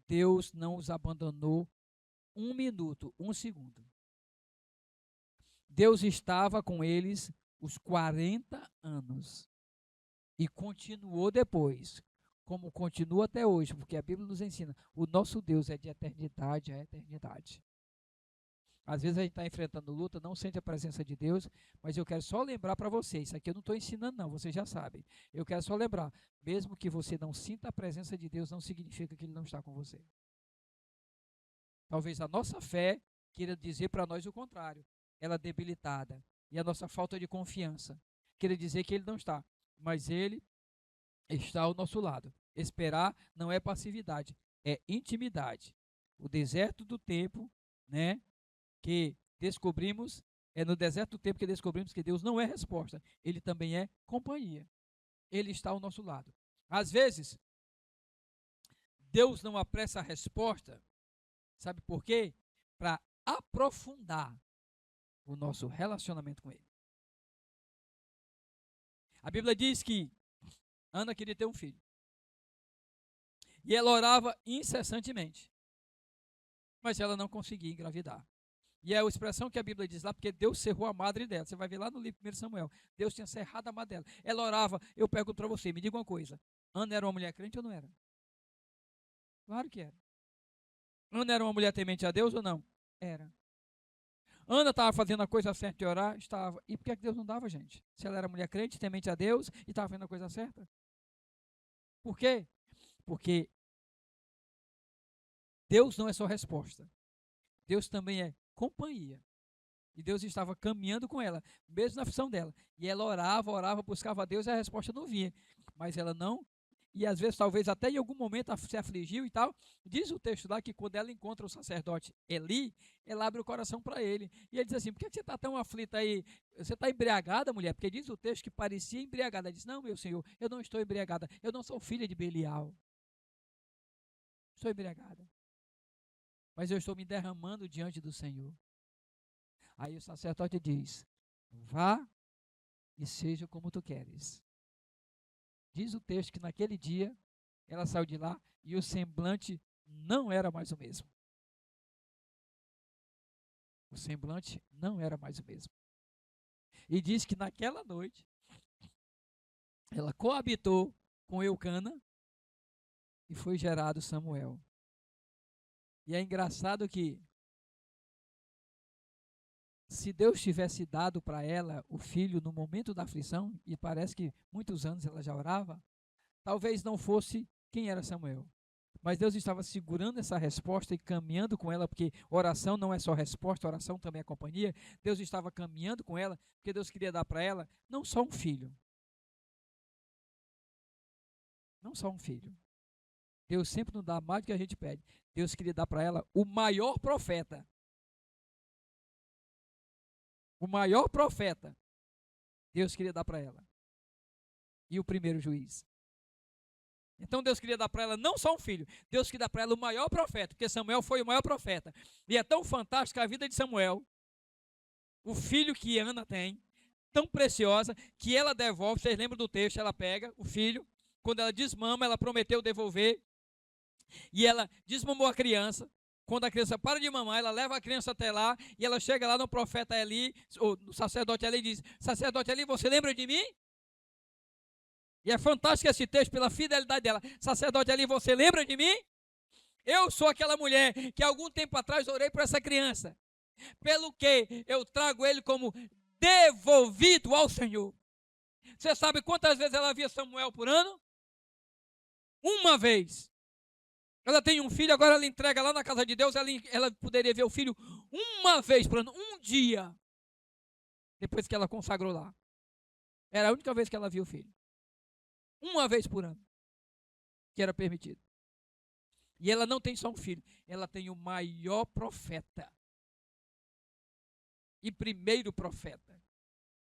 Deus não os abandonou um minuto, um segundo. Deus estava com eles os 40 anos e continuou depois, como continua até hoje, porque a Bíblia nos ensina, o nosso Deus é de eternidade a eternidade. Às vezes a gente está enfrentando luta, não sente a presença de Deus, mas eu quero só lembrar para vocês, isso aqui eu não estou ensinando não, vocês já sabem. Eu quero só lembrar, mesmo que você não sinta a presença de Deus, não significa que Ele não está com você. Talvez a nossa fé queira dizer para nós o contrário, ela é debilitada, e a nossa falta de confiança queira dizer que Ele não está, mas Ele está ao nosso lado. Esperar não é passividade, é intimidade. O deserto do tempo, né? Que descobrimos, é no deserto do tempo que descobrimos que Deus não é resposta, Ele também é companhia. Ele está ao nosso lado. Às vezes, Deus não apressa a resposta, sabe por quê? Para aprofundar o nosso relacionamento com Ele. A Bíblia diz que Ana queria ter um filho. E ela orava incessantemente. Mas ela não conseguia engravidar. E é a expressão que a Bíblia diz lá, porque Deus cerrou a madre dela. Você vai ver lá no livro 1 Samuel. Deus tinha cerrado a madre dela. Ela orava, eu pergunto para você, me diga uma coisa. Ana era uma mulher crente ou não era? Claro que era. Ana era uma mulher temente a Deus ou não? Era. Ana estava fazendo a coisa certa de orar? Estava. E por que Deus não dava, gente? Se ela era mulher crente, temente a Deus e estava fazendo a coisa certa? Por quê? Porque Deus não é só resposta. Deus também é companhia. E Deus estava caminhando com ela, mesmo na aflição dela. E ela orava, buscava a Deus e a resposta não vinha. Mas ela não, e às vezes talvez até em algum momento se afligiu e tal. Diz o texto lá que quando ela encontra o sacerdote Eli, ela abre o coração para ele. E ele diz assim, por que você está tão aflita aí? Você está embriagada, mulher? Porque diz o texto que parecia embriagada. Ela diz, não, meu senhor, eu não estou embriagada. Eu não sou filha de Belial. Estou embriagada. Mas eu estou me derramando diante do Senhor. Aí o sacerdote diz, vá e seja como tu queres. Diz o texto que naquele dia ela saiu de lá e o semblante não era mais o mesmo. O semblante não era mais o mesmo. E diz que naquela noite ela coabitou com Eucana e foi gerado Samuel. E é engraçado que, se Deus tivesse dado para ela o filho no momento da aflição, e parece que muitos anos ela já orava, talvez não fosse quem era Samuel. Mas Deus estava segurando essa resposta e caminhando com ela, porque oração não é só resposta, oração também é companhia. Deus estava caminhando com ela, porque Deus queria dar para ela não só um filho. Não só um filho. Deus sempre nos dá mais do que a gente pede. Deus queria dar para ela o maior profeta. O maior profeta. Deus queria dar para ela. E o primeiro juiz. Então Deus queria dar para ela não só um filho, Deus queria dar para ela o maior profeta, porque Samuel foi o maior profeta. E é tão fantástica a vida de Samuel, o filho que Ana tem, tão preciosa, que ela devolve. Vocês lembram do texto? Ela pega o filho, quando ela desmama, ela prometeu devolver, e ela desmamou a criança. Quando a criança para de mamar, ela leva a criança até lá, e ela chega lá no profeta Eli, ou no sacerdote Eli, e diz: sacerdote Eli, você lembra de mim? E é fantástico esse texto pela fidelidade dela. Sacerdote Eli, você lembra de mim? Eu sou aquela mulher que algum tempo atrás orei por essa criança, pelo que eu trago ele como devolvido ao Senhor. Você sabe quantas vezes ela via Samuel por ano? Uma vez. Ela tem um filho, agora ela entrega lá na casa de Deus, ela poderia ver o filho uma vez por ano, um dia, depois que ela consagrou lá. Era a única vez que ela via o filho. Uma vez por ano, que era permitido. E ela não tem só um filho, ela tem o maior profeta, e primeiro profeta,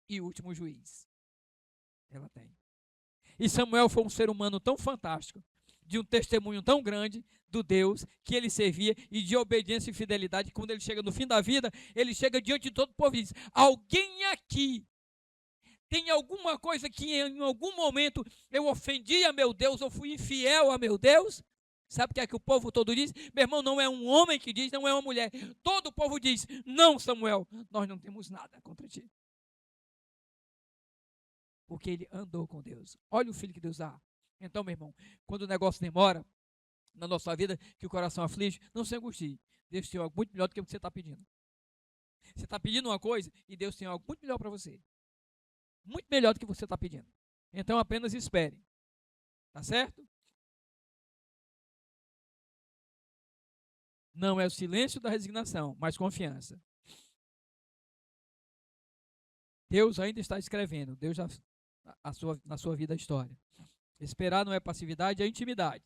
e último juiz. Ela tem. E Samuel foi um ser humano tão fantástico, de um testemunho tão grande do Deus que ele servia, e de obediência e fidelidade, que quando ele chega no fim da vida, ele chega diante de todo o povo e diz: alguém aqui tem alguma coisa que em algum momento eu ofendi a meu Deus, eu fui infiel a meu Deus? Sabe o que é que o povo todo diz? Meu irmão, não é um homem que diz, não é uma mulher. Todo o povo diz: não, Samuel, nós não temos nada contra ti. Porque ele andou com Deus. Olha o filho que Deus dá. Então, meu irmão, quando o negócio demora na nossa vida, que o coração aflige, não se angustie. Deus tem algo muito melhor do que o que você está pedindo. Você está pedindo uma coisa e Deus tem algo muito melhor para você. Muito melhor do que você está pedindo. Então apenas espere. Tá certo? Não é o silêncio da resignação, mas confiança. Deus ainda está escrevendo. Deus já na sua vida a história. Esperar não é passividade, é intimidade.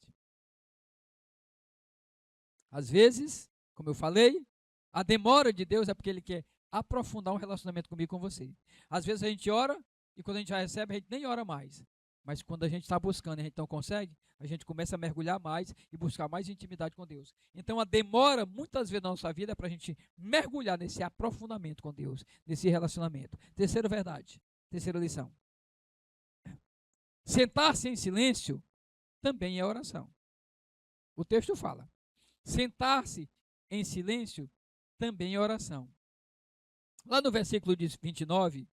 Às vezes, como eu falei, a demora de Deus é porque Ele quer aprofundar um relacionamento comigo e com você. Às vezes a gente ora e quando a gente já recebe, a gente nem ora mais. Mas quando a gente está buscando e a gente não consegue, a gente começa a mergulhar mais e buscar mais intimidade com Deus. Então a demora, muitas vezes na nossa vida, é para a gente mergulhar nesse aprofundamento com Deus, nesse relacionamento. Terceira verdade, terceira lição. Sentar-se em silêncio também é oração. O texto fala: sentar-se em silêncio também é oração. Lá no versículo 29,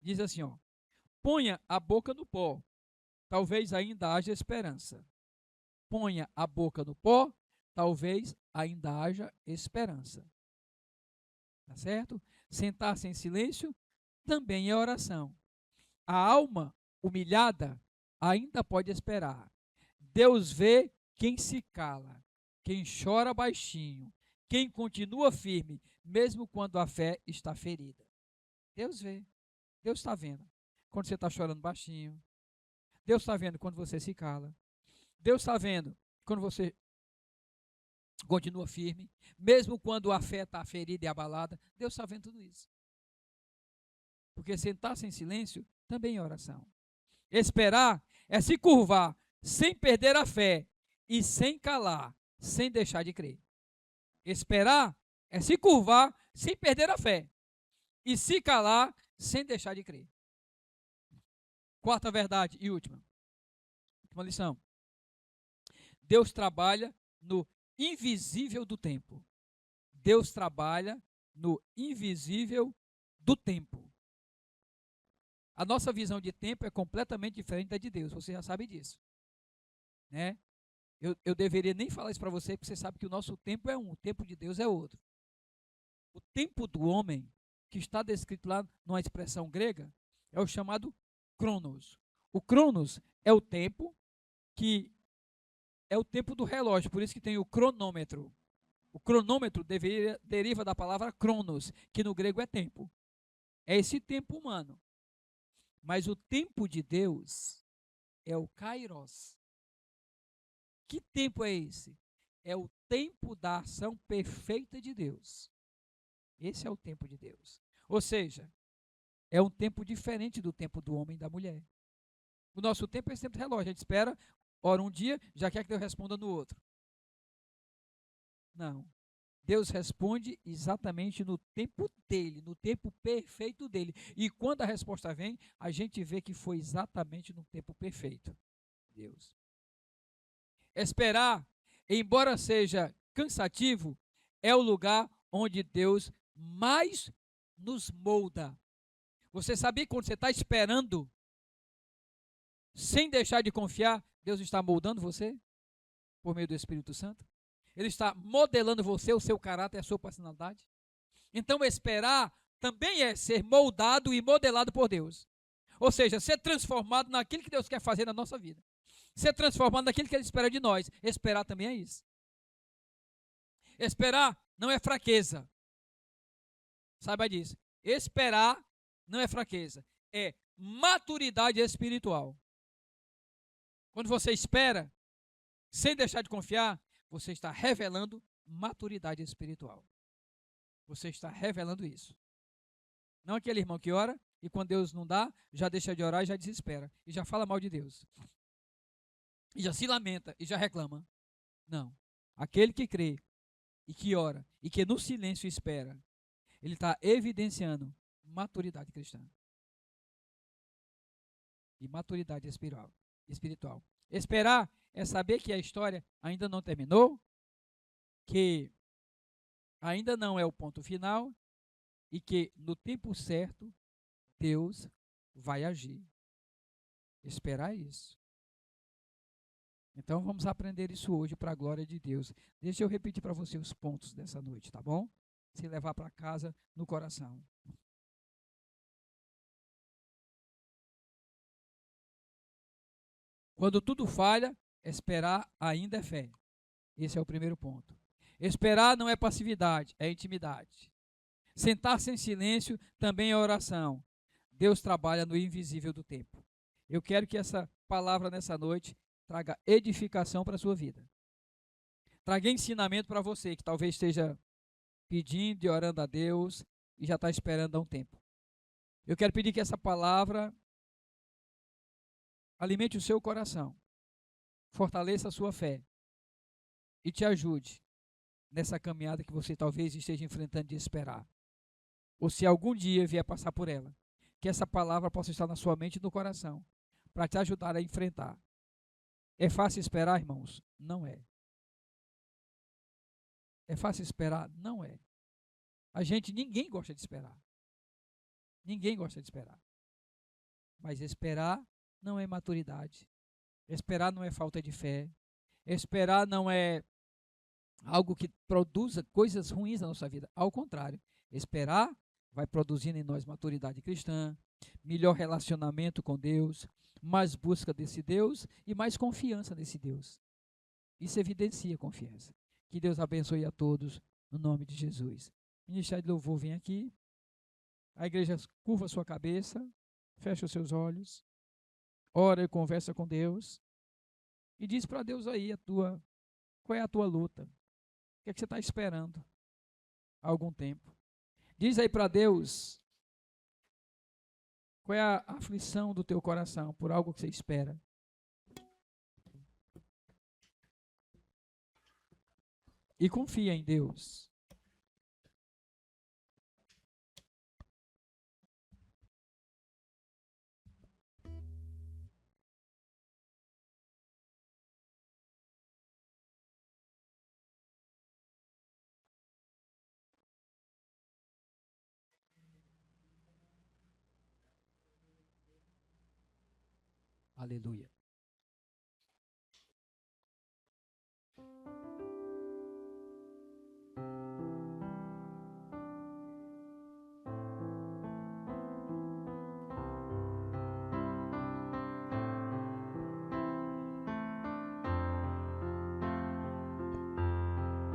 diz assim, ó: ponha a boca no pó, talvez ainda haja esperança. Ponha a boca no pó, talvez ainda haja esperança. Tá certo? Sentar-se em silêncio também é oração. A alma humilhada ainda pode esperar. Deus vê quem se cala, quem chora baixinho, quem continua firme, mesmo quando a fé está ferida. Deus vê, Deus está vendo quando você está chorando baixinho. Deus está vendo quando você se cala. Deus está vendo quando você continua firme, mesmo quando a fé está ferida e abalada. Deus está vendo tudo isso. Porque sentar-se em silêncio também é oração. Esperar é se curvar sem perder a fé e sem calar, sem deixar de crer. Esperar é se curvar sem perder a fé e se calar sem deixar de crer. Quarta verdade e última lição. Deus trabalha no invisível do tempo. Deus trabalha no invisível do tempo. A nossa visão de tempo é completamente diferente da de Deus, você já sabe disso, né? Eu deveria nem falar isso para você, porque você sabe que o nosso tempo é um, o tempo de Deus é outro. O tempo do homem, que está descrito lá numa expressão grega, é o chamado cronos. O cronos é o tempo que é o tempo do relógio, por isso que tem o cronômetro. O cronômetro deriva da palavra cronos, que no grego é tempo. É esse tempo humano. Mas o tempo de Deus é o kairos. Que tempo é esse? É o tempo da ação perfeita de Deus. Esse é o tempo de Deus. Ou seja, é um tempo diferente do tempo do homem e da mulher. O nosso tempo é esse tempo de relógio. A gente espera, ora um dia, já quer que Deus responda no outro. Não. Deus responde exatamente no tempo dele, no tempo perfeito dele. E quando a resposta vem, a gente vê que foi exatamente no tempo perfeito. Deus. Esperar, embora seja cansativo, é o lugar onde Deus mais nos molda. Você sabia que quando você está esperando, sem deixar de confiar, Deus está moldando você por meio do Espírito Santo? Ele está modelando você, o seu caráter, a sua personalidade? Então, esperar também é ser moldado e modelado por Deus. Ou seja, ser transformado naquilo que Deus quer fazer na nossa vida. Ser transformado naquilo que Ele espera de nós. Esperar também é isso. Esperar não é fraqueza. Saiba disso. Esperar não é fraqueza. É maturidade espiritual. Quando você espera, sem deixar de confiar, você está revelando maturidade espiritual. Você está revelando isso. Não aquele irmão que ora e quando Deus não dá, já deixa de orar e já desespera. E já fala mal de Deus. E já se lamenta e já reclama. Não. Aquele que crê e que ora e que no silêncio espera, ele está evidenciando maturidade cristã. E maturidade espiritual. Esperar é saber que a história ainda não terminou, que ainda não é o ponto final e que no tempo certo Deus vai agir. Esperar isso. Então vamos aprender isso hoje para a glória de Deus. Deixa eu repetir para você os pontos dessa noite, tá bom? Se levar para casa no coração. Quando tudo falha, esperar ainda é fé. Esse é o primeiro ponto. Esperar não é passividade, é intimidade. Sentar-se em silêncio também é oração. Deus trabalha no invisível do tempo. Eu quero que essa palavra nessa noite traga edificação para a sua vida. Traga ensinamento para você que talvez esteja pedindo e orando a Deus e já está esperando há um tempo. Eu quero pedir que essa palavra alimente o seu coração, fortaleça a sua fé e te ajude nessa caminhada que você talvez esteja enfrentando de esperar. Ou se algum dia vier passar por ela, que essa palavra possa estar na sua mente e no coração, para te ajudar a enfrentar. É fácil esperar, irmãos? Não é. É fácil esperar? Não é. Ninguém gosta de esperar. Ninguém gosta de esperar. Mas esperar não é imaturidade. Esperar não é falta de fé. Esperar não é algo que produza coisas ruins na nossa vida. Ao contrário, esperar vai produzindo em nós maturidade cristã, melhor relacionamento com Deus, mais busca desse Deus e mais confiança nesse Deus. Isso evidencia confiança. Que Deus abençoe a todos, no nome de Jesus. O Ministério de Louvor vem aqui. A igreja curva a sua cabeça, fecha os seus olhos, ora e conversa com Deus e diz para Deus aí qual é a tua luta. O que é que você está esperando há algum tempo? Diz aí para Deus qual é a aflição do teu coração por algo que você espera. E confia em Deus. Aleluia.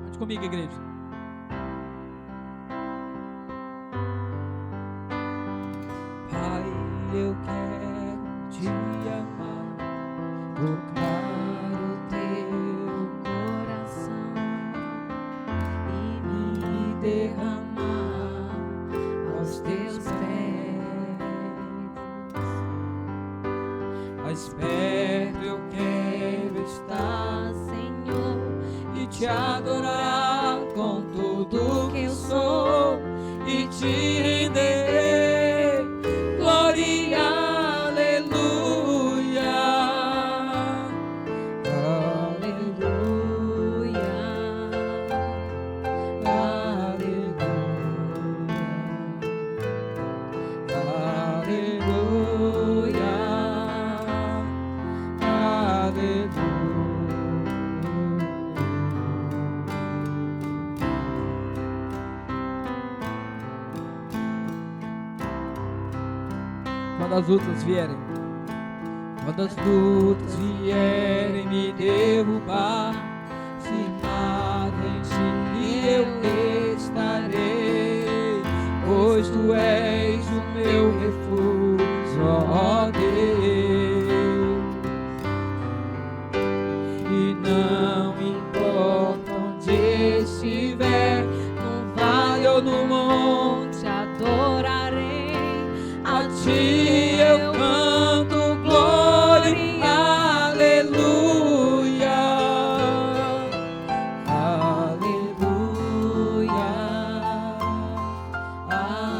Cante comigo, igreja. Pai, eu quero te amar, tocar o teu coração e me derramar aos teus pés. Mais perto eu quero estar, Senhor, e te adorar com tudo que eu sou e te render glória, aleluia, aleluia, aleluia, aleluia, aleluia. Quando as lutas vierem, quando as lutas vierem me derrubar, firmado em ti eu estarei, pois tu és o meu refúgio, ó Deus. E não importa onde estiver, no vale ou no monte, adorarei a ti. Eu canto glória, aleluia, aleluia, aleluia,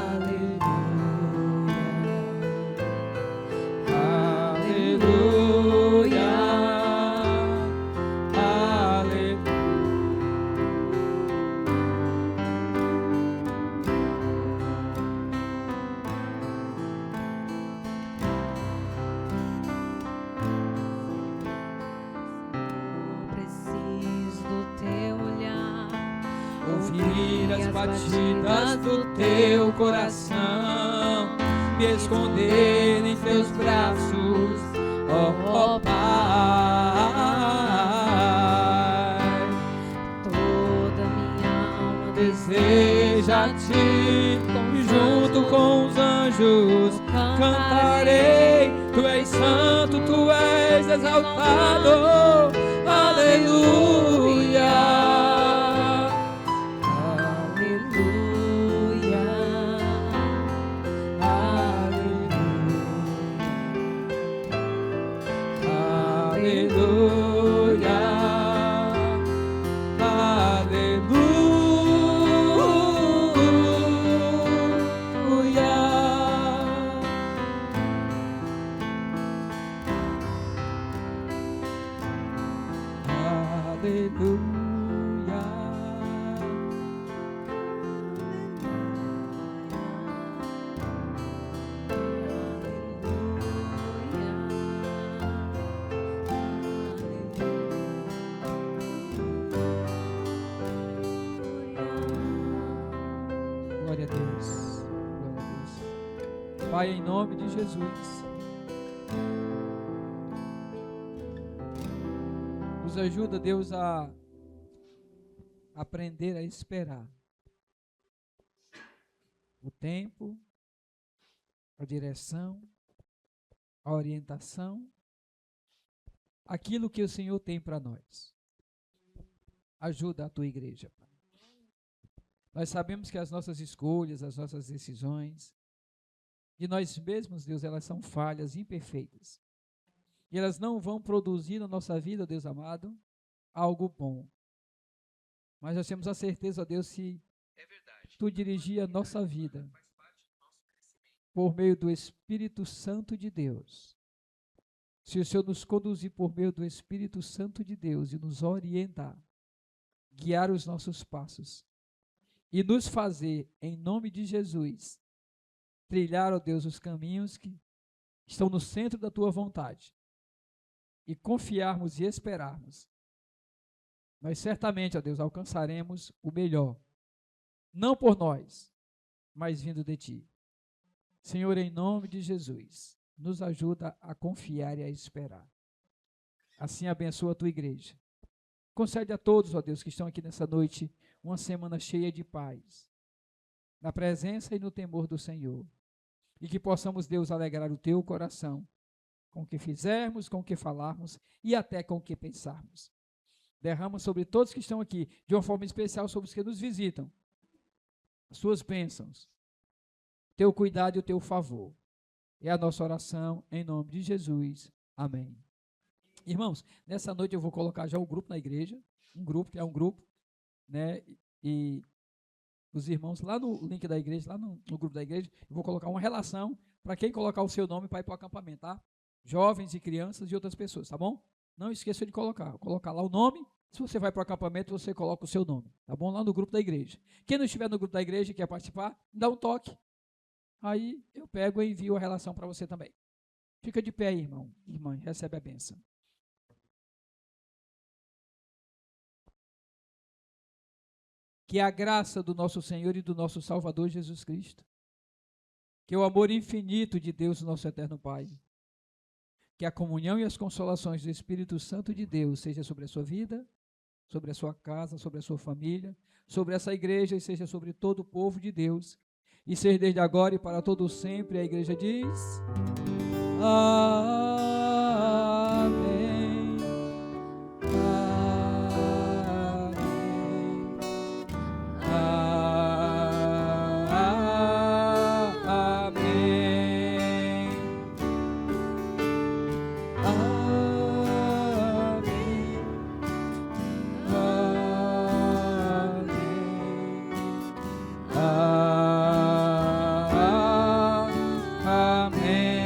aleluia, aleluia. Ouvir as batidas do teu coração, me esconder em teus braços, ó Pai. Toda minha alma deseja a ti, e junto com os anjos cantarei. Tu és santo, tu és exaltado, aleluia. Aleluia, aleluia, aleluia. Glória a Deus, glória a Deus. Pai, em nome de Jesus, nos ajuda, Deus, a aprender a esperar o tempo, a direção, a orientação, aquilo que o Senhor tem para nós. Ajuda a tua igreja, Pai. Nós sabemos que as nossas escolhas, as nossas decisões, de nós mesmos, Deus, elas são falhas, imperfeitas. E elas não vão produzir na nossa vida, Deus amado, algo bom. Mas nós temos a certeza, Deus, se tu dirigir a nossa vida por meio do Espírito Santo de Deus, se o Senhor nos conduzir por meio do Espírito Santo de Deus e nos orientar, guiar os nossos passos e nos fazer, em nome de Jesus, trilhar, ó Deus, os caminhos que estão no centro da tua vontade e confiarmos e esperarmos, nós certamente, ó Deus, alcançaremos o melhor, não por nós, mas vindo de ti. Senhor, em nome de Jesus, nos ajuda a confiar e a esperar. Assim abençoa a tua igreja. Concede a todos, ó Deus, que estão aqui nessa noite, uma semana cheia de paz, na presença e no temor do Senhor. E que possamos, Deus, alegrar o teu coração, com o que fizermos, com o que falarmos e até com o que pensarmos. Derrama sobre todos que estão aqui, de uma forma especial sobre os que nos visitam, as suas bênçãos, teu cuidado e o teu favor. É a nossa oração em nome de Jesus. Amém. Irmãos, nessa noite eu vou colocar já o grupo na igreja, um grupo, né? E os irmãos lá no link da igreja, lá no grupo da igreja, eu vou colocar uma relação para quem colocar o seu nome para ir para o acampamento, tá? Jovens e crianças e outras pessoas, tá bom? Não esqueça de colocar lá o nome. Se você vai para o acampamento, você coloca o seu nome, tá bom? Lá no grupo da igreja. Quem não estiver no grupo da igreja e quer participar, dá um toque. Aí eu pego e envio a relação para você também. Fica de pé, irmão, irmã, recebe a bênção. Que a graça do nosso Senhor e do nosso Salvador Jesus Cristo, que o amor infinito de Deus, nosso eterno Pai, que a comunhão e as consolações do Espírito Santo de Deus seja sobre a sua vida, sobre a sua casa, sobre a sua família, sobre essa igreja e seja sobre todo o povo de Deus, e seja desde agora e para todo sempre. A igreja diz: Amém. Amém.